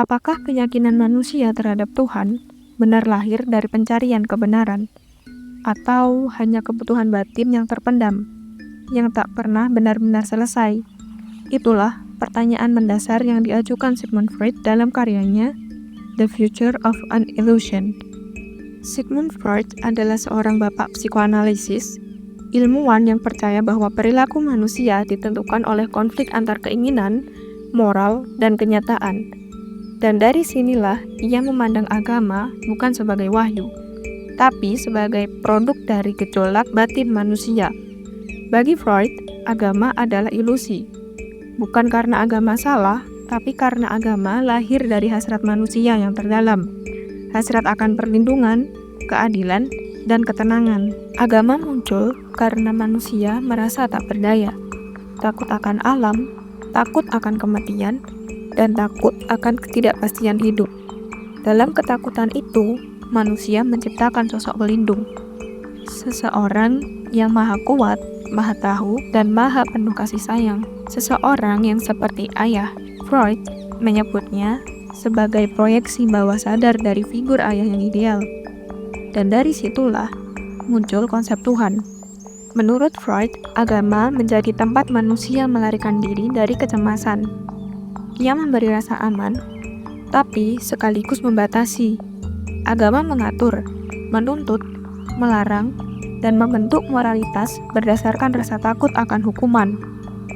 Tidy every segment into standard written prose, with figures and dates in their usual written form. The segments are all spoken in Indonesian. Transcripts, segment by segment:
Apakah keyakinan manusia terhadap Tuhan benar lahir dari pencarian kebenaran, atau hanya kebutuhan batin yang terpendam, yang tak pernah benar-benar selesai? Itulah pertanyaan mendasar yang diajukan Sigmund Freud dalam karyanya The Future of an Illusion. Sigmund Freud adalah seorang bapak psikoanalisis, ilmuwan yang percaya bahwa perilaku manusia ditentukan oleh konflik antar keinginan, moral, dan kenyataan. Dan dari sinilah ia memandang agama bukan sebagai wahyu, tapi sebagai produk dari gejolak batin manusia. Bagi Freud, agama adalah ilusi. Bukan karena agama salah, tapi karena agama lahir dari hasrat manusia yang terdalam. Hasrat akan perlindungan, keadilan, dan ketenangan. Agama muncul karena manusia merasa tak berdaya, takut akan alam, takut akan kematian, dan takut akan ketidakpastian hidup. Dalam ketakutan itu, manusia menciptakan sosok pelindung. Seseorang yang maha kuat, maha tahu, dan maha penuh kasih sayang. Seseorang yang seperti ayah. Freud menyebutnya sebagai proyeksi bawah sadar dari figur ayah yang ideal. Dan dari situlah muncul konsep Tuhan. Menurut Freud, agama menjadi tempat manusia melarikan diri dari kecemasan. Ia memberi rasa aman, tapi sekaligus membatasi. Agama mengatur, menuntut, melarang, dan membentuk moralitas berdasarkan rasa takut akan hukuman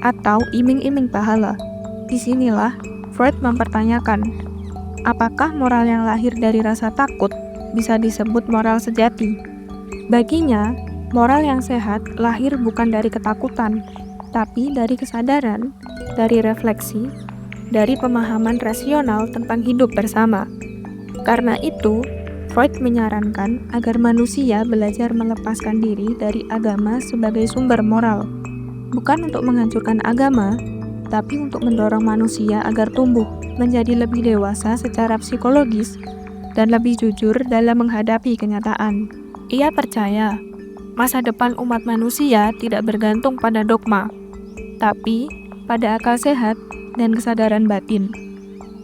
atau iming-iming pahala. Disinilah Freud mempertanyakan, apakah moral yang lahir dari rasa takut bisa disebut moral sejati? Baginya, moral yang sehat lahir bukan dari ketakutan, tapi dari kesadaran, dari refleksi, dari pemahaman rasional tentang hidup bersama. Karena itu, Freud menyarankan agar manusia belajar melepaskan diri dari agama sebagai sumber moral, bukan untuk menghancurkan agama, tapi untuk mendorong manusia agar tumbuh menjadi lebih dewasa secara psikologis dan lebih jujur dalam menghadapi kenyataan. Ia percaya masa depan umat manusia tidak bergantung pada dogma, tapi pada akal sehat dan kesadaran batin.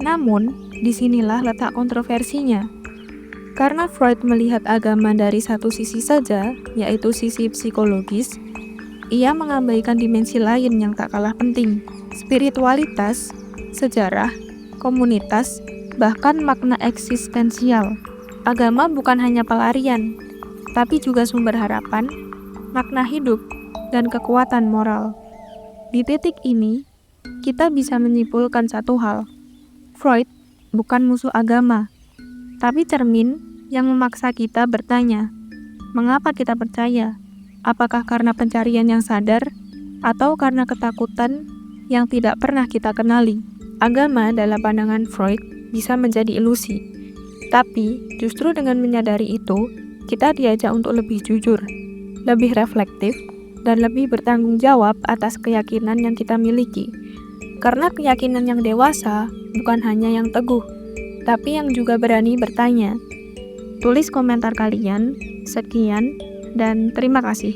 Namun, disinilah letak kontroversinya. Karena Freud melihat agama dari satu sisi saja, yaitu sisi psikologis, ia mengabaikan dimensi lain yang tak kalah penting, spiritualitas, sejarah, komunitas, bahkan makna eksistensial. Agama bukan hanya pelarian, tapi juga sumber harapan, makna hidup, dan kekuatan moral. Di titik ini, kita bisa menyimpulkan satu hal. Freud bukan musuh agama, tapi cermin yang memaksa kita bertanya, mengapa kita percaya? Apakah karena pencarian yang sadar, atau karena ketakutan yang tidak pernah kita kenali? Agama dalam pandangan Freud bisa menjadi ilusi, tapi justru dengan menyadari itu, kita diajak untuk lebih jujur, lebih reflektif, dan lebih bertanggung jawab atas keyakinan yang kita miliki. Karena keyakinan yang dewasa bukan hanya yang teguh, tapi yang juga berani bertanya. Tulis komentar kalian. Sekian, dan terima kasih.